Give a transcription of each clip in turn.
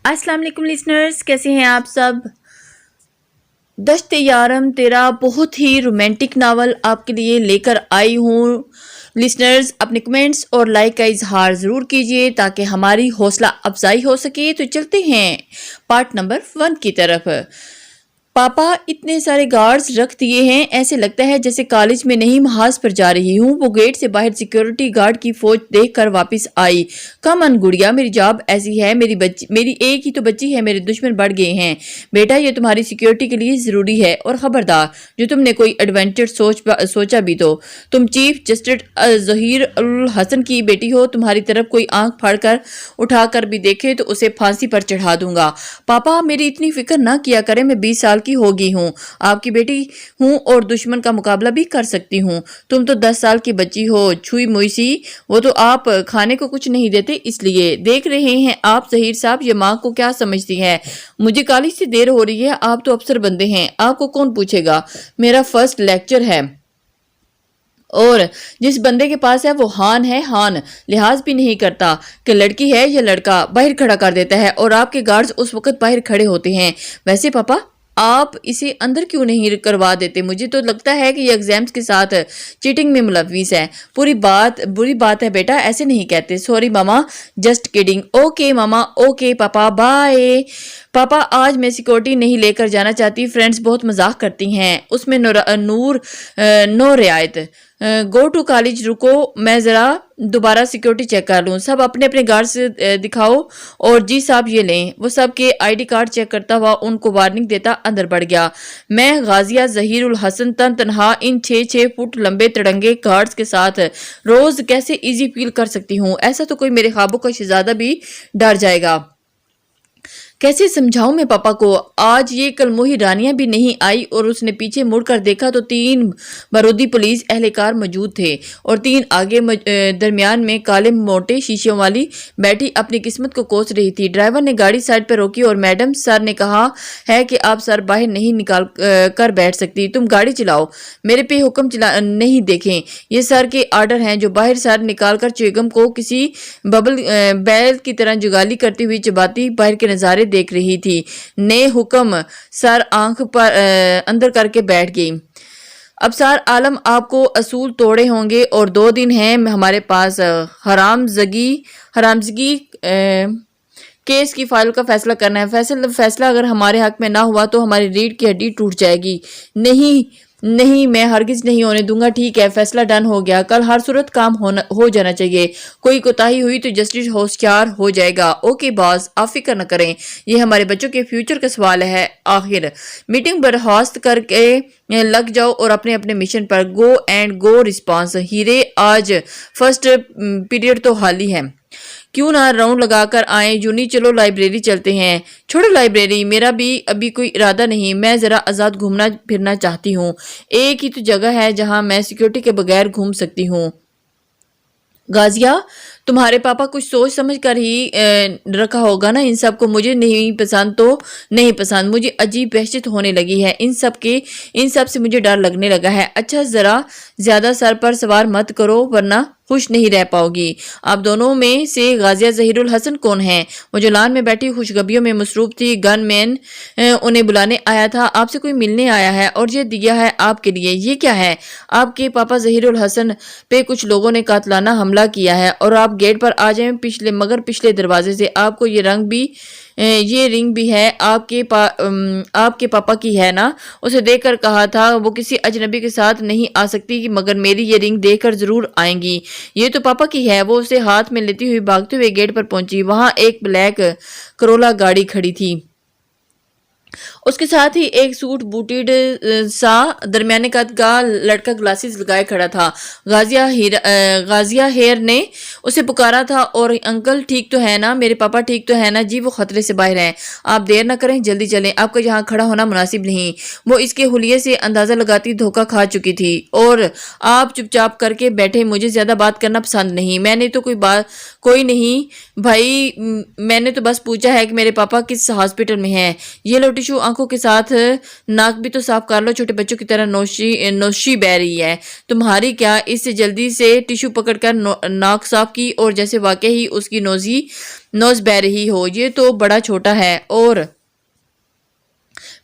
अस्सलाम वालेकुम लिसनर्स, कैसे हैं आप सब। दश्त यारम तेरा बहुत ही रोमांटिक नावल आपके लिए लेकर आई हूँ। लिसनर्स अपने कमेंट्स और लाइक का इजहार ज़रूर कीजिए ताकि हमारी हौसला अफजाई हो सके। तो चलते हैं पार्ट नंबर 1 की तरफ। पापा इतने सारे गार्ड्स रख दिए हैं, ऐसे लगता है जैसे कॉलेज में नहीं महाज पर जा रही हूँ। वो गेट से बाहर सिक्योरिटी गार्ड की फौज देखकर वापस आई। कम अन गुड़िया, मेरी जॉब ऐसी है, मेरी एक ही तो बच्ची है, मेरे दुश्मन बढ़ गए हैं। बेटा ये तुम्हारी सिक्योरिटी के लिए जरूरी है। और खबरदार जो तुमने कोई एडवेंचर सोचा भी तो तुम चीफ जस्टिस जहीर उल हसन की बेटी हो। तुम्हारी तरफ कोई आंख फाड़कर उठाकर भी देखे तो उसे फांसी पर चढ़ा दूंगा। पापा मेरी इतनी फिक्र ना किया करें, मैं 20 साल की होगी हूँ, आपकी बेटी हूँ और दुश्मन का मुकाबला भी कर सकती हूँ। तुम तो 10 साल की बच्ची हो, छुई मुई सी। वो तो आप खाने को कुछ नहीं देते इसलिए। देख रहे हैं आप जहीर साहब ये माँ को क्या समझती है। मुझे कॉलेज से देर हो रही है, आप तो अफसर बंदे हैं, आपको कौन पूछेगा। मेरा फर्स्ट लेक्चर है और जिस बंदे के पास है वो हान है, हान लिहाज भी नहीं करता कि लड़की है या लड़का, बाहर खड़ा कर देता है और आपके गार्ड्स उस वक्त बाहर खड़े होते हैं। वैसे पापा आप इसे अंदर क्यों नहीं करवा देते। मुझे तो लगता है कि ये एग्जाम्स के साथ चीटिंग में मुलविस है। बुरी बात है बेटा, ऐसे नहीं कहते। सॉरी मामा, जस्ट किडिंग। ओके मामा, ओके पापा, बाय। पापा आज मैं सिक्योरिटी नहीं लेकर जाना चाहती, फ्रेंड्स बहुत मजाक करती हैं, उसमें नो रियायत। गो टू कॉलेज, रुको मैं जरा दोबारा सिक्योरिटी चेक कर लूँ। सब अपने अपने गार्ड से दिखाओ और जी साहब ये लें। वो सब के आईडी कार्ड चेक करता हुआ उनको वार्निंग देता अंदर बढ़ गया। मैं गाजिया जहीर उल हसन तनहा इन 6-6 फुट लंबे तिरंगे गार्ड्स के साथ रोज कैसे इजी फील कर सकती हूँ। ऐसा तो कोई मेरे ख्वाबों का शहजादा भी डर जाएगा। कैसे समझाऊं मैं पापा को। आज ये कल मोही रानियां भी नहीं आई और उसने पीछे मुड़कर देखा तो 3 बारूदी पुलिस एहलकार मौजूद थे और 3 आगे दरमियान में काले मोटे शीशियों वाली बैठी अपनी किस्मत को कोस रही थी। ड्राइवर ने गाड़ी साइड पर रोकी और मैडम सर ने कहा है कि आप सर बाहर नहीं निकाल कर बैठ सकती, तुम गाड़ी चलाओ, मेरे पे हुक्म चला नहीं देखें। ये सर के आर्डर हैं। जो बाहर सर निकाल कर चुगम को किसी बबल बैल की तरह जुगाली करती हुई चबाती बाहर के नजारे देख रही थी। ने हुक्म सर आंख पर अंदर करके बैठ गई। अब सर आलम आपको असूल तोड़े होंगे और 2 दिन हैं हमारे पास हरामजगी केस की फाइल का फैसला करना है। फैसला अगर हमारे हक में ना हुआ तो हमारी रीढ़ की हड्डी टूट जाएगी। नहीं मैं हरगिज नहीं होने दूंगा। ठीक है, फैसला डन हो गया। कल हर सूरत काम हो जाना चाहिए। कोई कोताही हुई तो जस्टिस होशियार हो जाएगा। ओके बॉस, आप फिक्र न करें, ये हमारे बच्चों के फ्यूचर का सवाल है। आखिर मीटिंग बर्खास्त करके लग जाओ और अपने अपने मिशन पर गो रिस्पॉन्स। हीरे आज फर्स्ट पीरियड तो खाली है, क्यों ना राउंड लगाकर आए। जूनी चलो लाइब्रेरी चलते हैं। छोड़ो लाइब्रेरी, मेरा भी अभी कोई इरादा नहीं, मैं जरा आजाद घूमना फिरना चाहती हूँ। एक ही तो जगह है जहां मैं सिक्योरिटी के बगैर घूम सकती हूँ। गाजिया तुम्हारे पापा कुछ सोच समझ कर ही रखा होगा ना इन सब को। मुझे नहीं पसंद तो नहीं पसंद, मुझे अजीब वहशत होने लगी है इन सब से मुझे डर लगने लगा है। अच्छा जरा ज्यादा सर पर सवार मत करो वरना खुश नहीं रह पाओगी। आप दोनों में से गाजिया जहीरुल हसन कौन है। वो जो लान में बैठी खुशगबियों में मसरूफ थी। गन मैन उन्हें बुलाने आया था, आपसे कोई मिलने आया है और ये दिया है आपके लिए। ये क्या है। आपके पापा जहीरुल हसन पे कुछ लोगों ने कातलाना हमला किया है और आप गेट पर आ जाएं पिछले दरवाजे से। आपको ये रिंग भी है, आपके पापा की है ना। उसे देखकर कहा था वो किसी अजनबी के साथ नहीं आ सकती मगर मेरी ये रिंग देखकर जरूर आएंगी। ये तो पापा की है। वो उसे हाथ में लेती हुई भागते हुए गेट पर पहुंची। वहां एक ब्लैक करोला गाड़ी खड़ी थी, उसके साथ ही एक सूट बूटेड सा दरमियाने कद का लड़का ग्लासेस लगाए खड़ा था। गाजिया हेयर ने उसे पुकारा था और अंकल ठीक तो है ना, मेरे पापा ठीक तो है ना। जी वो खतरे से बाहर हैं, आप देर ना करें, जल्दी चलें, आपका यहाँ खड़ा होना मुनासिब नहीं। वो इसके हुलिये से अंदाजा लगाती धोखा खा चुकी थी। और आप चुपचाप करके बैठे, मुझे ज्यादा बात करना पसंद नहीं। मैंने तो कोई नहीं भाई, मैंने तो बस पूछा है कि मेरे पापा किस हॉस्पिटल में हैं। ये लो टिशू आंखों आंखों के साथ नाक भी तो साफ कर लो, छोटे बच्चों की तरह नोशी बह रही है तुम्हारी क्या। इससे जल्दी से टिश्यू पकड़कर नाक साफ की और जैसे वाकई ही उसकी नोज बह रही हो। ये तो बड़ा छोटा है, और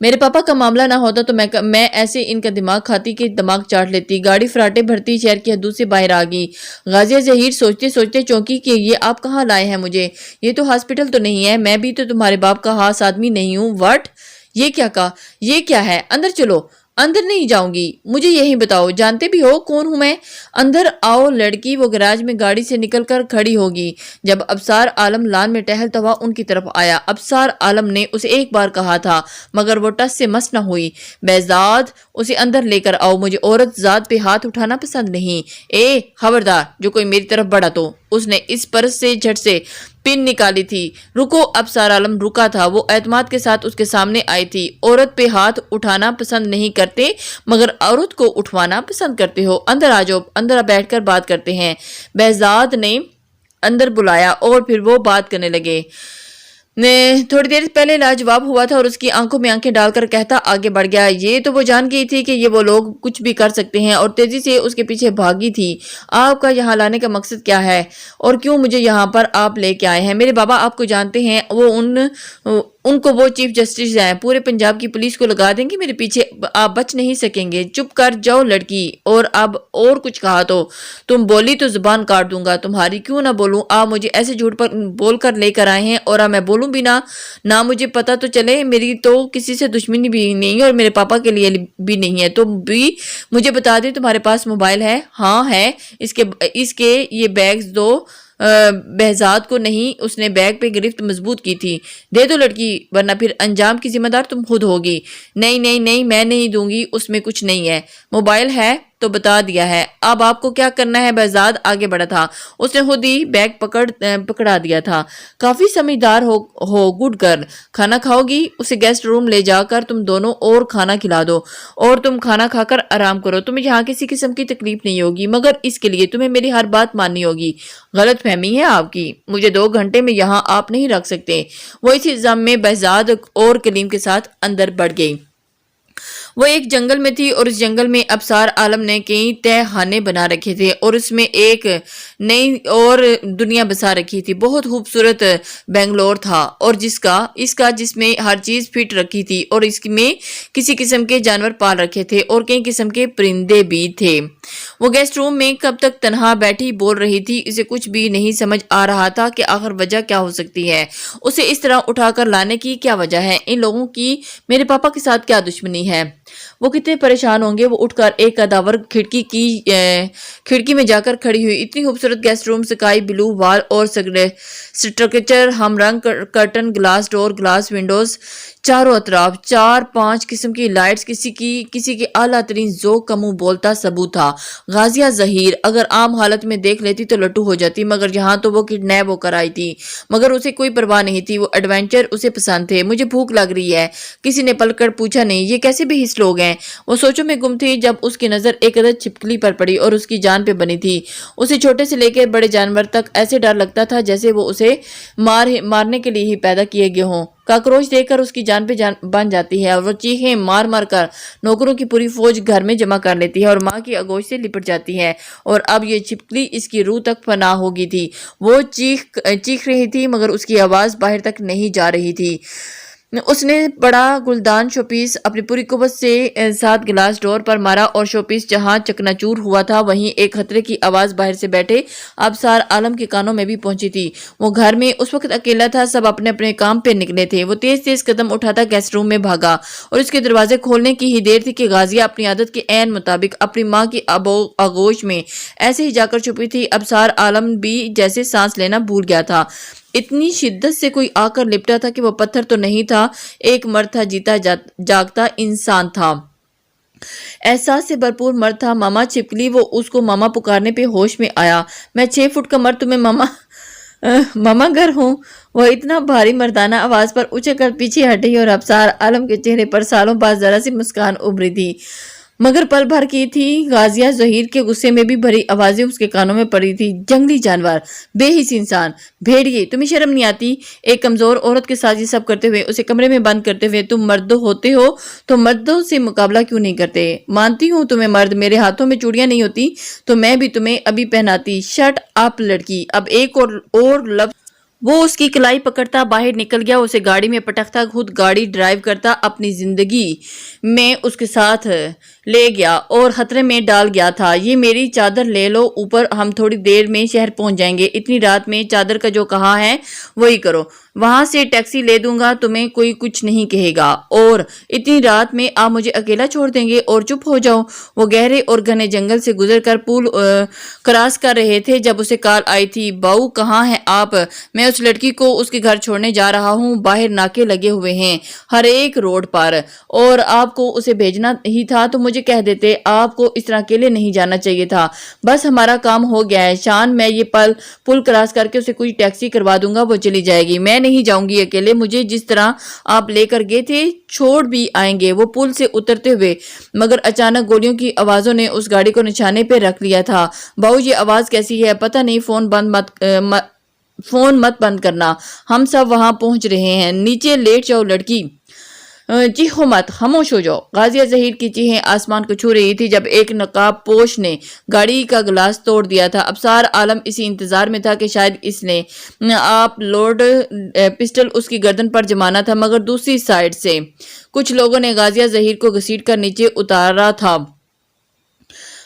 मेरे पापा का मामला ना होता तो मैं ऐसे इनका दिमाग खाती कि दिमाग चाट लेती। गाड़ी फराटे भरती शहर की हदूद से बाहर आ गई। गाजिया जहीर सोचते सोचते चौंकी कि ये आप कहाँ लाए हैं मुझे, ये तो हॉस्पिटल तो नहीं है, मैं भी तो तुम्हारे बाप का खास आदमी नहीं हूँ। व्हाट, ये क्या कहा, ये क्या है, अंदर चलो। अंदर नहीं जाऊंगी, मुझे यही बताओ, जानते भी हो कौन हूं मैं। अंदर आओ। लड़की वो गैराज में गाड़ी से निकलकर खड़ी होगी। जब अबसार आलम लान में टहलता हुआ उनकी तरफ आया। अबसार आलम ने उसे एक बार कहा था मगर वो टस से मस न हुई। बेजाद, उसे अंदर लेकर आओ, मुझे औरत जात पे हाथ उठाना पसंद नहीं। ए खबरदार, जो कोई मेरी तरफ बढ़ा तो। उसने इस पर्स से झट से पिन निकाली थी। रुको। अबसार आलम रुका था। वो एतमाद के साथ उसके सामने आई थी। औरत पे हाथ उठाना पसंद नहीं करते मगर औरत को उठवाना पसंद करते हो। अंदर आ जाओ, अंदर बैठकर बात करते हैं। बेजाद ने अंदर बुलाया और फिर वो बात करने लगे। ने थोड़ी देर पहले लाजवाब हुआ था और उसकी आंखों में आंखें डालकर कहता आगे बढ़ गया। ये तो वो जान गई थी कि ये वो लोग कुछ भी कर सकते हैं और तेजी से उसके पीछे भागी थी। आपका यहाँ लाने का मकसद क्या है और क्यों मुझे यहाँ पर आप लेके आए हैं? मेरे बाबा आपको जानते हैं, वो उनको वो चीफ जस्टिस हैं, पूरे पंजाब की पुलिस को लगा देंगे मेरे पीछे, आप बच नहीं सकेंगे। चुप कर जाओ लड़की। और अब और कुछ कहा तो तुम बोली तो जुबान काट दूंगा तुम्हारी। क्यों ना बोलूं? आप मुझे ऐसे झूठ पर बोल कर लेकर आए हैं और अब मैं बोलूं भी ना मुझे पता तो चले। मेरी तो किसी से दुश्मनी भी नहीं है और मेरे पापा के लिए भी नहीं है। तो भी मुझे बता दे, तुम्हारे पास मोबाइल है? हाँ है। इसके ये बैग्स दो। behzad को नहीं, उसने बैग पे गिरफ्त मजबूत की थी। दे दो लड़की, वरना फिर अंजाम की जिम्मेदार तुम खुद होगी। नहीं नहीं नहीं, मैं नहीं दूंगी, उसमें कुछ नहीं है। मोबाइल है तो बता दिया है, अब आपको क्या करना है? behzad आगे बढ़ा था। उसने खुद ही बैग पकड़ा दिया था। काफी समझदार हो गुड गर्ल। खाना खाओगी? उसे गेस्ट रूम ले जाकर तुम दोनों और खाना खिला दो और तुम खाना खाकर आराम करो। तुम्हें यहाँ किसी किस्म की तकलीफ नहीं होगी, मगर इसके लिए तुम्हें मेरी हर बात माननी होगी। गलत फहमी है आपकी, मुझे 2 घंटे में यहाँ आप नहीं रख सकते। वो इसी जम में behzad और कलीम के साथ अंदर बढ़ गई। वो एक जंगल में थी और इस जंगल में अबसार आलम ने कई तहखाने बना रखे थे और उसमें एक नई और दुनिया बसा रखी थी। बहुत खूबसूरत बेंगलोर था और जिसमें हर चीज फिट रखी थी और इसमें किसी किस्म के जानवर पाल रखे थे और कई किस्म के परिंदे भी थे। वो गेस्ट रूम में कब तक तनहा बैठी बोल रही थी। इसे कुछ भी नहीं समझ आ रहा था कि आखिर वजह क्या हो सकती है। उसे इस तरह उठाकर लाने की क्या वजह है? इन लोगों की मेरे पापा के साथ क्या दुश्मनी है? वो कितने परेशान होंगे। वो उठकर एक कदावर खिड़की में जाकर खड़ी हुई। इतनी खूबसूरत guest room, sky blue wall और स्ट्रक्चर, हम रंग curtain, glass door, glass Windows, चारों अतराफ 4-5 किस्म की लाइट्स, किसी के आला तरीन ज़ौक़ का मुंह बोलता सबूत था। गाजिया जहीर अगर आम हालत में देख लेती तो लट्टू हो जाती, मगर यहाँ तो वो किडनैप होकर आई थी। मगर उसे कोई परवाह नहीं थी। वो एडवेंचर उसे पसंद थे। मुझे भूख लग रही है, किसी ने पलकर पूछा नहीं। ये कैसे भी हिस्स लोग हैं। वो सोचों में गुम थी जब उसकी नजर एक अदद छिपकली पर पड़ी और उसकी जान पे बनी थी। उसे छोटे से लेकर बड़े जानवर तक ऐसे डर लगता था जैसे वो उसे मारने के लिए ही पैदा किए गए हों। काकरोच देखकर उसकी जान पे बन जाती है और वो चीखें मार मार कर नौकरों की पूरी फौज घर में जमा कर लेती है और माँ की आगोश से लिपट जाती है। और अब ये छिपकली इसकी रूह तक फना हो गई थी। वो चीख रही थी मगर उसकी आवाज बाहर तक नहीं जा रही थी। उसने बड़ा गुलदान शोपीस अपनी पूरी कुव्वत से 7 गिलास डोर पर मारा और शोपीस जहां चकनाचूर हुआ था वहीं एक खतरे की आवाज बाहर से बैठे अबसार आलम के कानों में भी पहुंची थी। वो घर में उस वक्त अकेला था। सब अपने अपने काम पे निकले थे। वो तेज तेज कदम उठाता गेस्ट रूम में भागा और उसके दरवाजे खोलने की ही देर थी कि गाजिया अपनी आदत के ऐन मुताबिक अपनी माँ की आगोश में ऐसे ही जाकर छुपी थी। अबसार आलम भी जैसे सांस लेना भूल गया था। इतनी शिद्दत से कोई आकर लिपटा था कि वो पत्थर तो नहीं था, एक मर्द था, जीता जागता इंसान था, एहसास से भरपूर मर्द था। मामा छिपकली। वो उसको मामा पुकारने पे होश में आया। मैं 6 फुट का मर्द तुम्हें मामा घर हूँ। वह इतना भारी मर्दाना आवाज पर उछल कर पीछे हटी और अबसार आलम के चेहरे पर सालों बाद जरा सी मुस्कान उभरी थी। मगर पल भर की थी। गाजिया जहीर के गुस्से में भी भरी आवाजें उसके कानों में पड़ी थी। जंगली जानवर, बेहिस इंसान, भेड़िए, तुम्हें शर्म नहीं आती? एक कमजोर औरत के साथ ये सब करते हुए, उसे कमरे में बंद करते हुए तुम मर्द होते हो तो मर्दों से मुकाबला क्यों नहीं करते? मानती हूँ तुम्हें मर्द, मेरे हाथों में चूड़ियां नहीं होती तो मैं भी तुम्हें अभी पहनाती। शट अप लड़की। अब एक और लफ्ज वो उसकी कलाई पकड़ता बाहर निकल गया, उसे गाड़ी में पटकता, खुद गाड़ी ड्राइव करता, अपनी जिंदगी में उसके साथ ले गया और खतरे में डाल गया था। ये मेरी चादर ले लो ऊपर, हम थोड़ी देर में शहर पहुंच जाएंगे। इतनी रात में चादर का जो कहा है वही करो, वहां से टैक्सी ले दूंगा, तुम्हें कोई कुछ नहीं कहेगा। और इतनी रात में आप मुझे अकेला छोड़ देंगे और चुप हो जाओ। वो गहरे और घने जंगल से गुजरकर पुल क्रॉस कर रहे थे जब उसे कॉल आई थी। बाऊ कहाँ हैं आप? मैं उस लड़की को उसके घर छोड़ने जा रहा हूँ, बाहर नाके लगे हुए हैं हर एक रोड पर, और आपको उसे भेजना ही था तो मुझे कह देते। आपको इस तरह अकेले नहीं जाना चाहिए था। बस हमारा काम हो गया है शान, मैं ये पुल क्रॉस करके उसे कोई टैक्सी करवा दूंगा, वो चली जाएगी। मैं नहीं जाऊंगी अकेले, मुझे जिस तरह आप लेकर गए थे छोड़ भी आएंगे। वो पुल से उतरते हुए, मगर अचानक गोलियों की आवाजों ने उस गाड़ी को निशाने पे रख लिया था। बाऊ ये आवाज कैसी है? पता नहीं, फोन मत बंद करना, हम सब वहां पहुंच रहे हैं। नीचे लेट जाओ लड़की, चीखो मत, खामोश हो जाओ। गाजिया जहीर की चीखें आसमान को छू रही थी जब एक नकाब पोश ने गाड़ी का गिलास तोड़ दिया था। अबसार आलम इसी इंतजार में था कि शायद इसने आप लोड पिस्टल उसकी गर्दन पर जमाना था, मगर दूसरी साइड से कुछ लोगों ने गाजिया जहीर को घसीट कर नीचे उतारा था।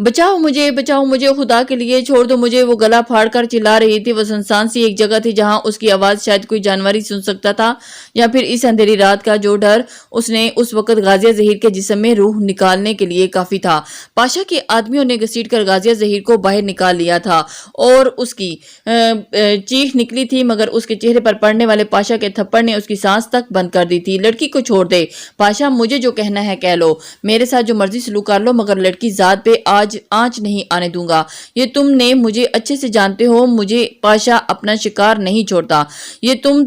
बचाओ मुझे, खुदा के लिए छोड़ दो मुझे। वो गला फाड़कर चिल्ला रही थी। वो सुनसान सी एक जगह थी जहां उसकी आवाज शायद कोई जानवर ही सुन सकता था, या फिर इस अंधेरी रात का जो डर उसने उस वक्त गाजिया जहीर के जिस्म में रूह निकालने के लिए काफी था। पाशा के आदमियों ने घसीटकर गाजिया जहीर को बाहर निकाल लिया था और उसकी चीख निकली थी, मगर उसके चेहरे पर पड़ने वाले पाशा के थप्पड़ ने उसकी सांस तक बंद कर दी थी। लड़की को छोड़ दे पाशा, मुझे जो कहना है कह लो, मेरे साथ जो मर्जी सलूक कर लो, मगर लड़की जात पे आज आंच नहीं आने दूंगा। ये तुमने मुझे अच्छे से जानते हो, मुझे पाशा अपना शिकार नहीं छोड़ता। ये तुम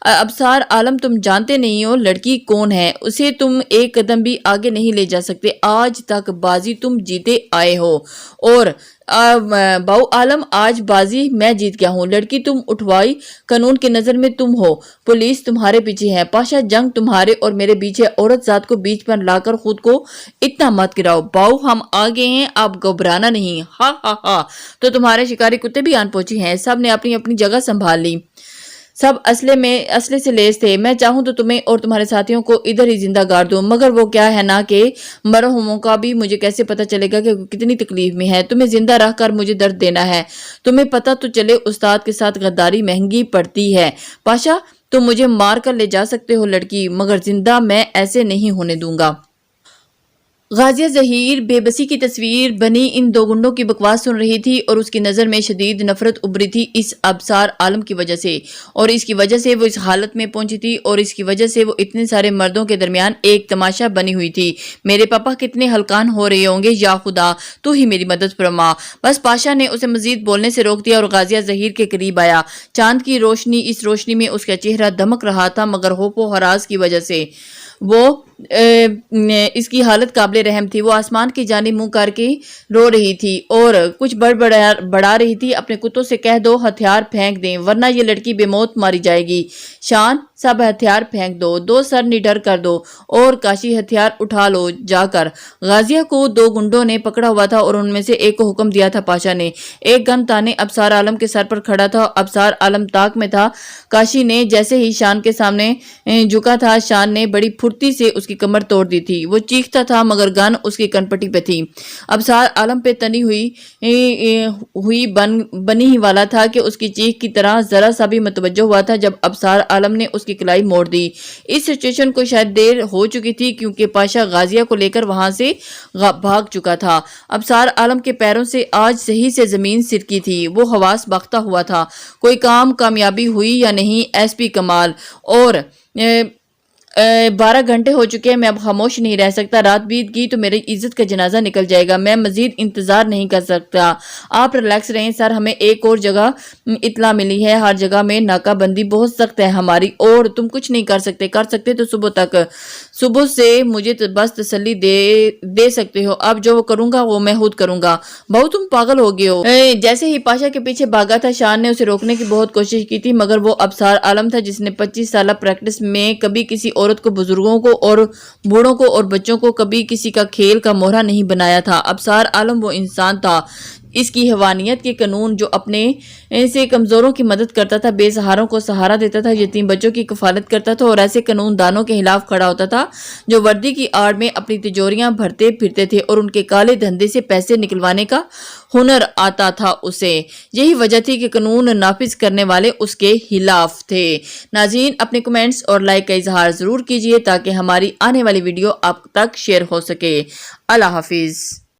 अबसार आलम, तुम जानते नहीं हो लड़की कौन है, उसे तुम एक कदम भी आगे नहीं ले जा सकते। आज तक बाजी तुम जीते आए हो और बाऊ आलम आज बाजी मैं जीत गया हूँ। लड़की तुम उठवाई, कानून की नजर में तुम हो, पुलिस तुम्हारे पीछे है। पाशा जंग तुम्हारे और मेरे बीच है, औरत जात को बीच पर लाकर खुद को इतना मत गिराओ। बाऊ हम आगे हैं, आप घबराना नहीं। हा हा हा। तो तुम्हारे शिकारी कुत्ते भी आन पहुंचे हैं, सब ने अपनी अपनी जगह संभाल ली, सब असले से लेस थे। मैं चाहूं तो तुम्हें और तुम्हारे साथियों को इधर ही जिंदा गाड़ दूं, मगर वो क्या है ना कि मरहुमों का भी मुझे कैसे पता चलेगा कि कितनी तकलीफ में है। तुम्हें जिंदा रख कर मुझे दर्द देना है, तुम्हें पता तो चले उस्ताद के साथ गद्दारी महंगी पड़ती है। पाशा तुम मुझे मार कर ले जा सकते हो लड़की, मगर जिंदा मैं ऐसे नहीं होने दूंगा। गाजिया जहीर बेबसी की तस्वीर बनी इन दो गुंडों की बकवास सुन रही थी और उसकी नज़र में शदीद नफरत उभरी थी इस अबसार आलम की वजह से, और इसकी वजह से वो इस हालत में पहुंची थी, और इसकी वजह से वो इतने सारे मर्दों के दरमियान एक तमाशा बनी हुई थी। मेरे पापा कितने हलकान हो रहे होंगे, या खुदा तू ही मेरी मदद फरमा। बस पाशा ने उसे मजीद बोलने से रोक दिया और गाजिया जहीर के करीब आया। चांद की रोशनी, इस रोशनी में उसका चेहरा दमक रहा था, मगर होपो हरास की वजह से वो इसकी हालत काबिल रहम थी। वो आसमान की जानिब मुंह करके रो रही थी और कुछ बढ़ा रही थी। अपने कुत्तों से कह दो हथियार फेंक दें, वरना ये लड़की बेमौत मारी जाएगी। शान, सब हथियार फेंक दो, दो सर निडर कर दो और काशी हथियार उठा लो जाकर। गाजिया को दो गुंडों ने पकड़ा हुआ था और उनमें से एक को हुक्म दिया था पाशा ने। एक गन ताने अबसार आलम के सर पर खड़ा था। अबसार आलम ताक में था। काशी ने जैसे ही शान के सामने झुका था, शान ने बड़ी फुर्ती से उसकी कमर तोड़ दी थी। वो चीखता था मगर गन उसकी कनपट्टी पे थी। अबसार आलम पे तनी हुई बनी ही वाला था कि उसकी चीख की तरह जरा सा भी मतवज्जो हुआ था जब अबसार आलम ने उसकी कलाई मोड़ दी। इस सिचुएशन को शायद देर हो चुकी थी क्योंकि पाशा गाजिया को लेकर वहां से भाग चुका था। अबसार आलम के पैरों से आज सही से जमीन सिरकी थी। वो हवास बख्ता हुआ था। कोई काम कामयाबी हुई या नहीं? एसपी कमाल और 12 گھنٹے ہو چکے ہیں، میں اب خاموش نہیں رہ سکتا، رات بیت گئی تو میری عزت کا جنازہ نکل جائے گا، میں مزید انتظار نہیں کر سکتا۔ آپ ریلیکس رہیں سر، ہمیں ایک اور جگہ اطلاع ملی ہے، ہر جگہ میں ناکہ بندی بہت سخت ہے ہماری، اور تم کچھ نہیں کر سکتے تو صبح تک، صبح سے مجھے بس تسلی دے سکتے ہو، اب جو کروں گا وہ میں خود کروں گا۔ بہو تم پاگل ہو گئے ہو۔ جیسے ہی پاشا کے پیچھے بھاگا تھا، شان نے اسے روکنے کی بہت کوشش کی تھی، مگر وہ ابصار عالم تھا جس نے 25 سالہ پریکٹس میں کبھی کسی عورت کو، بزرگوں کو اور بوڑھوں کو اور بچوں کو کبھی کسی کا کھیل کا مہرہ نہیں بنایا تھا۔ ابصار عالم وہ انسان تھا، اس کی حیوانیت کے قانون، جو اپنے سے کمزوروں کی مدد کرتا تھا، بے سہاروں کو سہارا دیتا تھا، یتیم بچوں کی کفالت کرتا تھا، اور ایسے قانون دانوں کے خلاف کھڑا ہوتا تھا جو وردی کی آڑ میں اپنی تجوریاں بھرتے پھرتے تھے اور ان کے کالے دھندے سے پیسے نکلوانے کا ہنر آتا تھا اسے۔ یہی وجہ تھی کہ قانون نافذ کرنے والے اس کے خلاف تھے۔ ناظرین، اپنے کمنٹس اور لائک کا اظہار ضرور کیجئے تاکہ ہماری آنے والی ویڈیو آپ تک شیئر ہو سکے۔ اللہ حافظ۔